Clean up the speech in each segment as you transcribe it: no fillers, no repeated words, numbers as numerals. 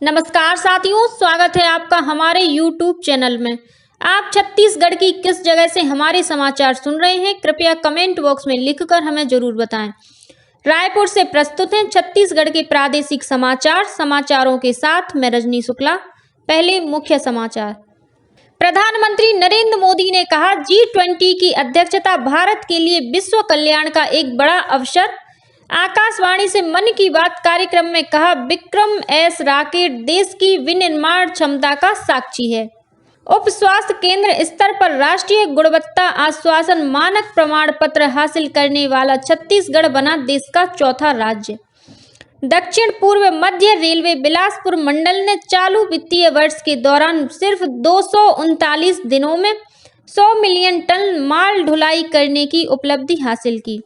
नमस्कार साथियों, स्वागत है आपका हमारे YouTube चैनल में। आप छत्तीसगढ़ की किस जगह से हमारे समाचार सुन रहे हैं, कृपया कमेंट बॉक्स में लिखकर हमें जरूर बताएं। रायपुर से प्रस्तुत हैं छत्तीसगढ़ के प्रादेशिक समाचार। समाचारों के साथ मैं रजनी शुक्ला। पहले मुख्य समाचार। प्रधानमंत्री नरेंद्र मोदी ने कहा, G20 की अध्यक्षता भारत के लिए विश्व कल्याण का एक बड़ा अवसर। आकाशवाणी से मन की बात कार्यक्रम में कहा, विक्रम एस रॉकेट देश की विनिर्माण क्षमता का साक्षी है। उप स्वास्थ्य केंद्र स्तर पर राष्ट्रीय गुणवत्ता आश्वासन मानक प्रमाण पत्र हासिल करने वाला छत्तीसगढ़ बना देश का चौथा राज्य। दक्षिण पूर्व मध्य रेलवे बिलासपुर मंडल ने चालू वित्तीय वर्ष के दौरान सिर्फ 239 दिनों में 100 मिलियन टन माल ढुलाई करने की उपलब्धि हासिल की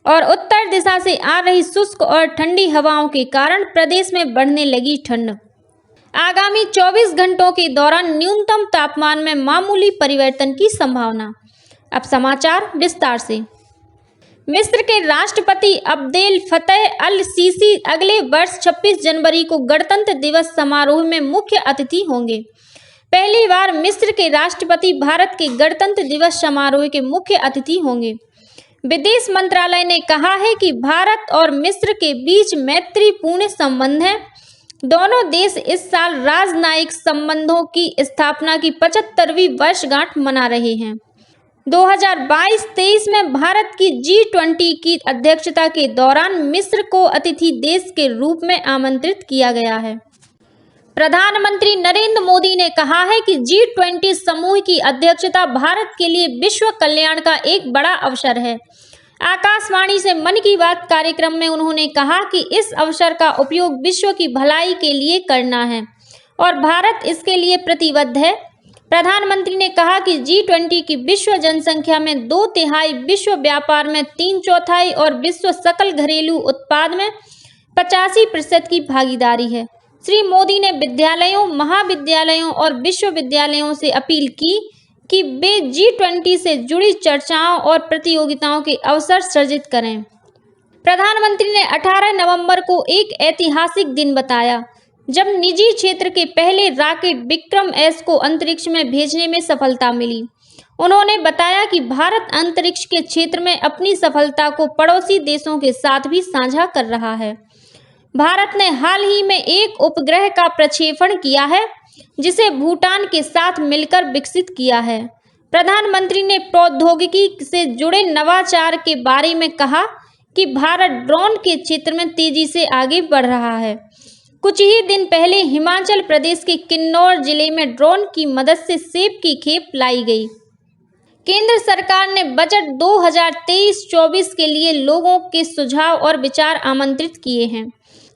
और उत्तर दिशा से आ रही शुष्क और ठंडी हवाओं के कारण प्रदेश में बढ़ने लगी ठंड। आगामी 24 घंटों के दौरान न्यूनतम तापमान में मामूली परिवर्तन की संभावना। अब समाचार विस्तार से। मिस्र के राष्ट्रपति अब्देल फतेह अल सीसी अगले वर्ष 26 जनवरी को गणतंत्र दिवस समारोह में मुख्य अतिथि होंगे। पहली बार मिस्र के राष्ट्रपति भारत के गणतंत्र दिवस समारोह के मुख्य अतिथि होंगे। विदेश मंत्रालय ने कहा है कि भारत और मिस्र के बीच मैत्रीपूर्ण संबंध हैं। दोनों देश इस साल राजनयिक संबंधों की स्थापना की 75वीं वर्षगांठ मना रहे हैं। 2022-23 में भारत की G20 की अध्यक्षता के दौरान मिस्र को अतिथि देश के रूप में आमंत्रित किया गया है। प्रधानमंत्री नरेंद्र मोदी ने कहा है कि G20 समूह की अध्यक्षता भारत के लिए विश्व कल्याण का एक बड़ा अवसर है। आकाशवाणी से मन की बात कार्यक्रम में उन्होंने कहा कि इस अवसर का उपयोग विश्व की भलाई के लिए करना है और भारत इसके लिए प्रतिबद्ध है। प्रधानमंत्री ने कहा कि G20 की विश्व जनसंख्या में 2/3, विश्व व्यापार में 3/4 और विश्व सकल घरेलू उत्पाद में 85% की भागीदारी है। श्री मोदी ने विद्यालयों, महाविद्यालयों और विश्वविद्यालयों से अपील की कि वे G20 से जुड़ी चर्चाओं और प्रतियोगिताओं के अवसर सृजित करें। प्रधानमंत्री ने 18 नवंबर को एक ऐतिहासिक दिन बताया, जब निजी क्षेत्र के पहले रॉकेट विक्रम एस को अंतरिक्ष में भेजने में सफलता मिली। उन्होंने बताया कि भारत अंतरिक्ष के क्षेत्र में अपनी सफलता को पड़ोसी देशों के साथ भी साझा कर रहा है। भारत ने हाल ही में एक उपग्रह का प्रक्षेपण किया है, जिसे भूटान के साथ मिलकर विकसित किया है। प्रधानमंत्री ने प्रौद्योगिकी से जुड़े नवाचार के बारे में कहा कि भारत ड्रोन के क्षेत्र में तेजी से आगे बढ़ रहा है। कुछ ही दिन पहले हिमाचल प्रदेश के किन्नौर जिले में ड्रोन की मदद से सेब की खेप लाई गई। केंद्र सरकार ने बजट 2023-24 के लिए लोगों के सुझाव और विचार आमंत्रित किए हैं।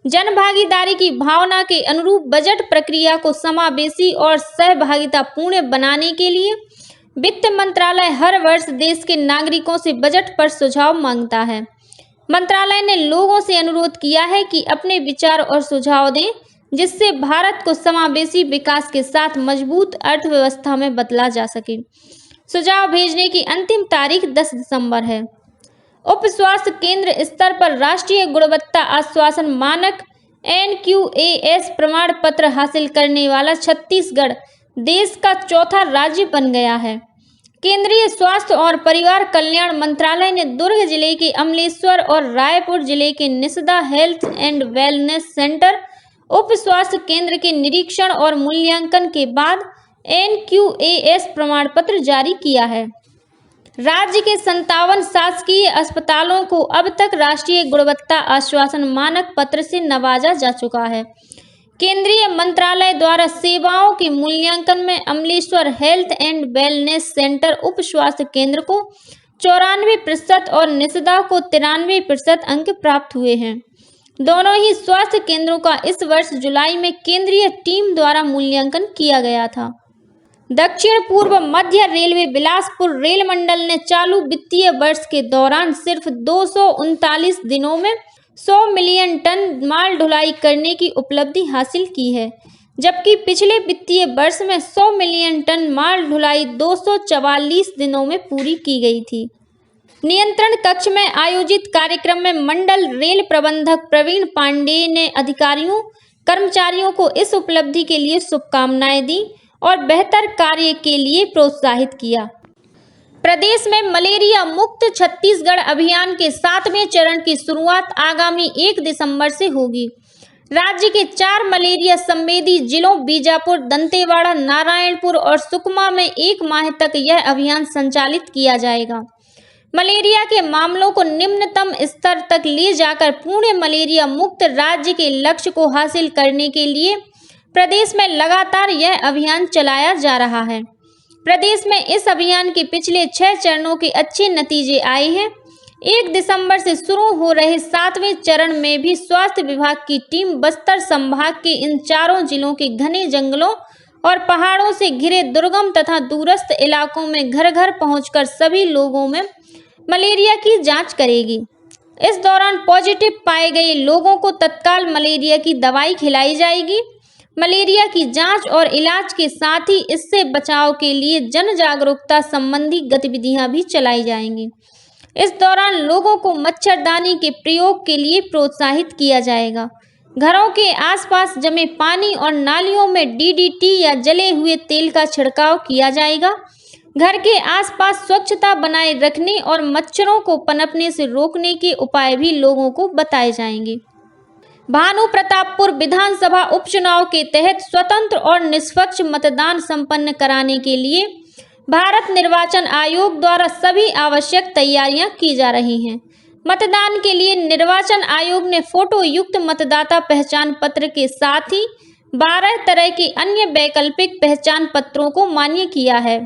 जनभागीदारी की भावना के अनुरूप बजट प्रक्रिया को समावेशी और सहभागितापूर्ण बनाने के लिए वित्त मंत्रालय हर वर्ष देश के नागरिकों से बजट पर सुझाव मांगता है। मंत्रालय ने लोगों से अनुरोध किया है कि अपने विचार और सुझाव दें, जिससे भारत को समावेशी विकास के साथ मजबूत अर्थव्यवस्था में बदला जा सके। सुझाव भेजने की अंतिम तारीख 10 दिसंबर है। उप स्वास्थ्य केंद्र स्तर पर राष्ट्रीय गुणवत्ता आश्वासन मानक NQAS प्रमाण पत्र हासिल करने वाला छत्तीसगढ़ देश का चौथा राज्य बन गया है। केंद्रीय स्वास्थ्य और परिवार कल्याण मंत्रालय ने दुर्ग जिले के अमलेश्वर और रायपुर जिले के Nisda health and wellness centre उप स्वास्थ्य केंद्र के निरीक्षण और मूल्यांकन के बाद NQAS प्रमाण पत्र जारी किया है। राज्य के 57 शासकीय अस्पतालों को अब तक राष्ट्रीय गुणवत्ता आश्वासन मानक पत्र से नवाजा जा चुका है। केंद्रीय मंत्रालय द्वारा सेवाओं के मूल्यांकन में Amleshwar health and wellness centre उप स्वास्थ्य केंद्र को 94% और निसदा को 93% अंक प्राप्त हुए हैं। दोनों ही स्वास्थ्य केंद्रों का इस वर्ष जुलाई में केंद्रीय टीम द्वारा मूल्यांकन किया गया था। दक्षिण पूर्व मध्य रेलवे बिलासपुर रेल मंडल ने चालू वित्तीय वर्ष के दौरान सिर्फ 239 दिनों में 100 मिलियन टन माल ढुलाई करने की उपलब्धि हासिल की है, जबकि पिछले वित्तीय वर्ष में 100 मिलियन टन माल ढुलाई 244 दिनों में पूरी की गई थी। नियंत्रण कक्ष में आयोजित कार्यक्रम में मंडल रेल प्रबंधक प्रवीण पांडेय ने अधिकारियों, कर्मचारियों को इस उपलब्धि के लिए शुभकामनाएं दी और बेहतर कार्य के लिए प्रोत्साहित किया। प्रदेश में मलेरिया मुक्त छत्तीसगढ़ अभियान के 7वें चरण की शुरुआत आगामी 1 दिसंबर से होगी। राज्य के 4 मलेरिया संवेदी जिलों बीजापुर, दंतेवाड़ा, नारायणपुर और सुकमा में 1 माह तक यह अभियान संचालित किया जाएगा। मलेरिया के मामलों को निम्नतम स्तर तक ले जाकर पूर्ण मलेरिया मुक्त राज्य के लक्ष्य को हासिल करने के लिए प्रदेश में लगातार यह अभियान चलाया जा रहा है। प्रदेश में इस अभियान के पिछले 6 चरणों के अच्छे नतीजे आए हैं। 1 दिसंबर से शुरू हो रहे 7वें चरण में भी स्वास्थ्य विभाग की टीम बस्तर संभाग के इन 4 जिलों के घने जंगलों और पहाड़ों से घिरे दुर्गम तथा दूरस्थ इलाकों में घर घर पहुंचकर सभी लोगों में मलेरिया की जांच करेगी। इस दौरान पॉजिटिव पाए गए लोगों को तत्काल मलेरिया की दवाई खिलाई जाएगी। मलेरिया की जांच और इलाज के साथ ही इससे बचाव के लिए जन जागरूकता संबंधी गतिविधियां भी चलाई जाएंगी। इस दौरान लोगों को मच्छरदानी के प्रयोग के लिए प्रोत्साहित किया जाएगा। घरों के आसपास जमे पानी और नालियों में DDT या जले हुए तेल का छिड़काव किया जाएगा। घर के आसपास स्वच्छता बनाए रखने और मच्छरों को पनपने से रोकने के उपाय भी लोगों को बताए जाएंगे। भानु प्रतापपुर विधानसभा उपचुनाव के तहत स्वतंत्र और निष्पक्ष मतदान संपन्न कराने के लिए भारत निर्वाचन आयोग द्वारा सभी आवश्यक तैयारियां की जा रही हैं। मतदान के लिए निर्वाचन आयोग ने फोटो युक्त मतदाता पहचान पत्र के साथ ही 12 तरह के अन्य वैकल्पिक पहचान पत्रों को मान्य किया है।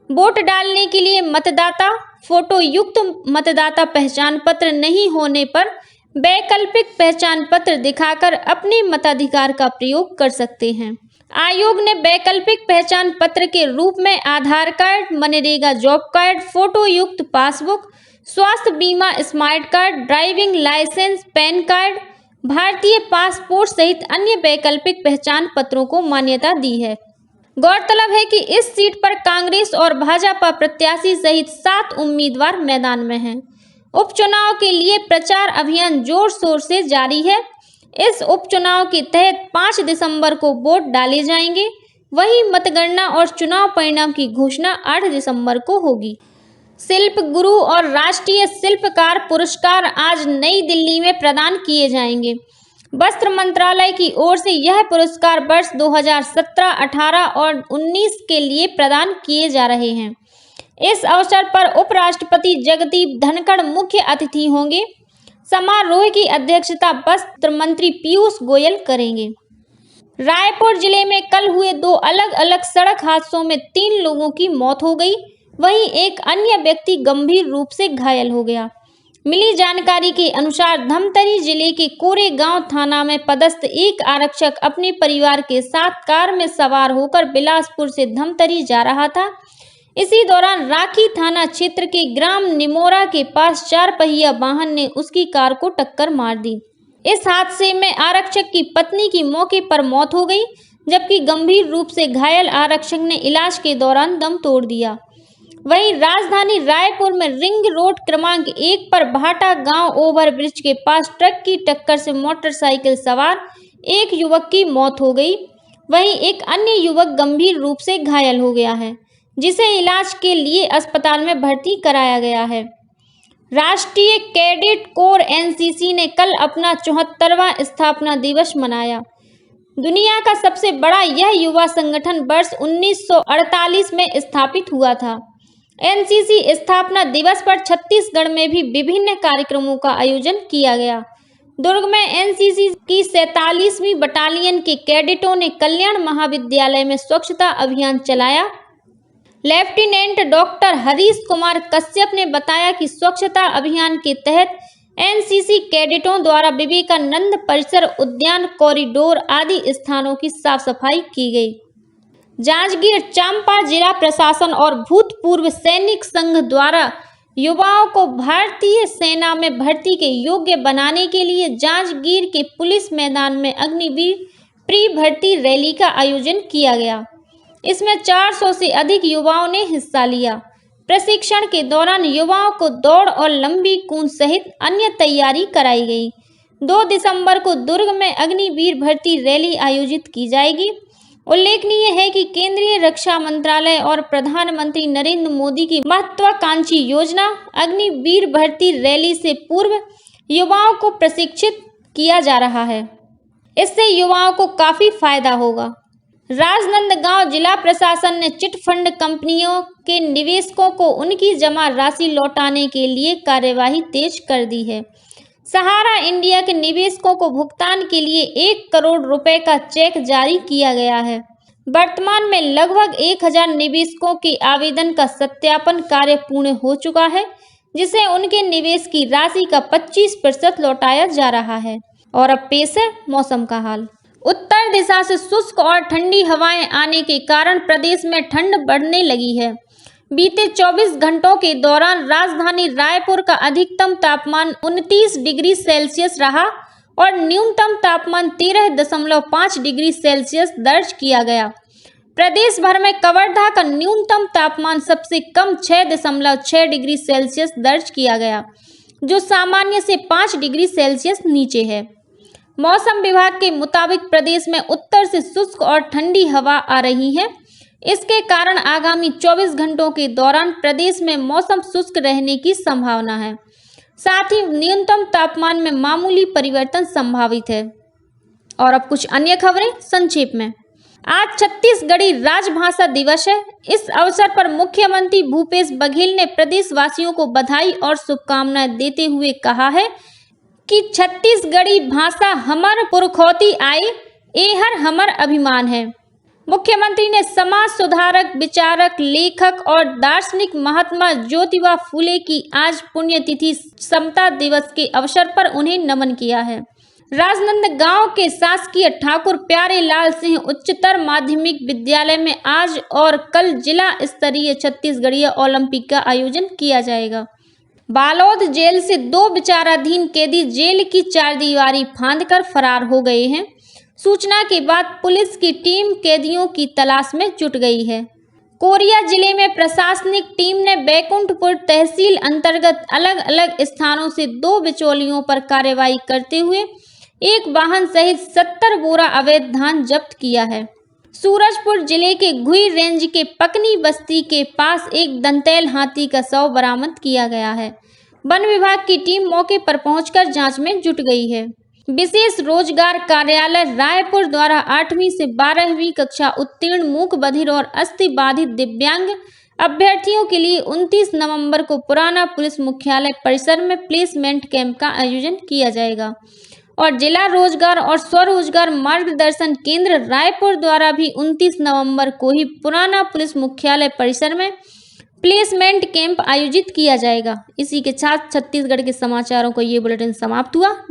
वोट डालने के लिए मतदाता फोटो युक्त मतदाता पहचान पत्र नहीं होने पर वैकल्पिक पहचान पत्र दिखाकर अपने मताधिकार का प्रयोग कर सकते हैं। आयोग ने वैकल्पिक पहचान पत्र के रूप में Aadhaar card, MNREGA job card, photo युक्त पासबुक, स्वास्थ्य बीमा smart card, driving licence, PAN card, भारतीय पासपोर्ट सहित अन्य वैकल्पिक पहचान पत्रों को मान्यता दी है। गौरतलब है कि इस सीट पर कांग्रेस और भाजपा प्रत्याशी सहित 7 उम्मीदवार मैदान में हैं। उपचुनाव के लिए प्रचार अभियान जोर शोर से जारी है। इस उपचुनाव के तहत 5 दिसंबर को वोट डाले जाएंगे। वहीं मतगणना और चुनाव परिणाम की घोषणा 8 दिसंबर को होगी। शिल्प गुरु और राष्ट्रीय शिल्पकार पुरस्कार आज नई दिल्ली में प्रदान किए जाएंगे। वस्त्र मंत्रालय की ओर से यह पुरस्कार वर्ष 2017, 18 और 19 के लिए प्रदान किए जा रहे हैं। इस अवसर पर उपराष्ट्रपति जगदीप धनखड़ मुख्य अतिथि होंगे। समारोह की अध्यक्षता वस्त्र मंत्री पीयूष गोयल करेंगे। रायपुर जिले में कल हुए 2 अलग अलग सड़क हादसों में 3 लोगों की मौत हो गई, वहीं एक अन्य व्यक्ति गंभीर रूप से घायल हो गया। मिली जानकारी के अनुसार धमतरी जिले के कोरेगांव थाना में पदस्थ एक आरक्षक अपने परिवार के साथ कार में सवार होकर बिलासपुर से धमतरी जा रहा था। इसी दौरान राखी थाना क्षेत्र के ग्राम निमोरा के पास 4 पहिया वाहन ने उसकी कार को टक्कर मार दी। इस हादसे में आरक्षक की पत्नी की मौके पर मौत हो गई, जबकि गंभीर रूप से घायल आरक्षक ने इलाज के दौरान दम तोड़ दिया। वहीं राजधानी रायपुर में रिंग रोड क्रमांक 1 पर भाटा गांव ओवरब्रिज के पास ट्रक की टक्कर से मोटरसाइकिल सवार एक युवक की मौत हो गई। वहीं एक अन्य युवक गंभीर रूप से घायल हो गया है, जिसे इलाज के लिए अस्पताल में भर्ती कराया गया है। राष्ट्रीय कैडेट कोर NCC ने कल अपना 74वां स्थापना दिवस मनाया। दुनिया का सबसे बड़ा यह युवा संगठन वर्ष 1948 में स्थापित हुआ था। NCC स्थापना दिवस पर छत्तीसगढ़ में भी विभिन्न कार्यक्रमों का आयोजन किया गया। दुर्ग में NCC की 47वीं बटालियन के कैडेटों ने कल्याण महाविद्यालय में स्वच्छता अभियान चलाया। लेफ्टिनेंट डॉक्टर हरीश कुमार कश्यप ने बताया कि स्वच्छता अभियान के तहत NCC कैडेटों द्वारा विवेकानंद परिसर, उद्यान, कॉरिडोर आदि स्थानों की साफ सफाई की गई। जांजगीर चांपा जिला प्रशासन और भूतपूर्व सैनिक संघ द्वारा युवाओं को भारतीय सेना में भर्ती के योग्य बनाने के लिए जांजगीर के पुलिस मैदान में अग्निवीर प्री भर्ती रैली का आयोजन किया गया। इसमें 400 से अधिक युवाओं ने हिस्सा लिया। प्रशिक्षण के दौरान युवाओं को दौड़ और लंबी कूद सहित अन्य तैयारी कराई गई। 2 दिसंबर को दुर्ग में अग्निवीर भर्ती रैली आयोजित की जाएगी। उल्लेखनीय है कि केंद्रीय रक्षा मंत्रालय और प्रधानमंत्री नरेंद्र मोदी की महत्वाकांक्षी योजना अग्निवीर भर्ती रैली से पूर्व युवाओं को प्रशिक्षित किया जा रहा है। इससे युवाओं को काफी फायदा होगा। राजनांदगांव जिला प्रशासन ने चिट फंड कंपनियों के निवेशकों को उनकी जमा राशि लौटाने के लिए कार्यवाही तेज कर दी है। सहारा इंडिया के निवेशकों को भुगतान के लिए 1 करोड़ रुपए का चेक जारी किया गया है। वर्तमान में लगभग 1000 निवेशकों के आवेदन का सत्यापन कार्य पूर्ण हो चुका है, जिसे उनके निवेश की राशि का 25% लौटाया जा रहा है। और अब पेश है मौसम का हाल। उत्तर दिशा से शुष्क और ठंडी हवाएं आने के कारण प्रदेश में ठंड बढ़ने लगी है। बीते 24 घंटों के दौरान राजधानी रायपुर का अधिकतम तापमान 29 डिग्री सेल्सियस रहा और न्यूनतम तापमान 13.5 डिग्री सेल्सियस दर्ज किया गया। प्रदेश भर में कवर्धा का न्यूनतम तापमान सबसे कम 6.6 डिग्री सेल्सियस दर्ज किया गया, जो सामान्य से 5 डिग्री सेल्सियस नीचे है। मौसम विभाग के मुताबिक प्रदेश में उत्तर से शुष्क और ठंडी हवा आ रही है। इसके कारण आगामी 24 घंटों के दौरान प्रदेश में मौसम शुष्क रहने की संभावना है। साथ ही न्यूनतम तापमान में मामूली परिवर्तन संभावित है। और अब कुछ अन्य खबरें संक्षेप में। आज छत्तीसगढ़ी राजभाषा दिवस है। इस अवसर पर मुख्यमंत्री भूपेश बघेल ने प्रदेशवासियों को बधाई और शुभकामनाएं देते हुए कहा है कि छत्तीसगढ़ी भाषा हमर पुरखौती आए, एहर हमर अभिमान है। मुख्यमंत्री ने समाज सुधारक, विचारक, लेखक और दार्शनिक महात्मा ज्योतिबा फूले की आज पुण्यतिथि समता दिवस के अवसर पर उन्हें नमन किया है। राजनांदगांव के शासकीय ठाकुर प्यारे लाल सिंह उच्चतर माध्यमिक विद्यालय में आज और कल जिला स्तरीय छत्तीसगढ़ीय ओलंपिक का आयोजन किया जाएगा। बालोद जेल से 2 विचाराधीन कैदी जेल की चारदीवारी फांदकर फरार हो गए हैं। सूचना के बाद पुलिस की टीम कैदियों की तलाश में जुट गई है। कोरिया जिले में प्रशासनिक टीम ने बैकुंठपुर तहसील अंतर्गत अलग अलग स्थानों से 2 बिचौलियों पर कार्रवाई करते हुए एक वाहन सहित 70 बोरा अवैध धान जब्त किया है। सूरजपुर जिले के घुई रेंज के पकनी बस्ती के पास एक दंतैल हाथी का शव बरामद किया गया है। वन विभाग की टीम मौके पर पहुंचकर जांच में जुट गई है। विशेष रोजगार कार्यालय रायपुर द्वारा 8वीं से 12वीं कक्षा उत्तीर्ण मूक बधिर और अस्थि बाधित दिव्यांग अभ्यर्थियों के लिए 29 नवंबर को पुराना पुलिस मुख्यालय परिसर में प्लेसमेंट कैंप का आयोजन किया जाएगा। और जिला रोजगार और स्वरोजगार मार्गदर्शन केंद्र रायपुर द्वारा भी 29 नवंबर को ही पुराना पुलिस मुख्यालय परिसर में प्लेसमेंट कैंप आयोजित किया जाएगा। इसी के साथ छत्तीसगढ़ के समाचारों को ये बुलेटिन समाप्त हुआ।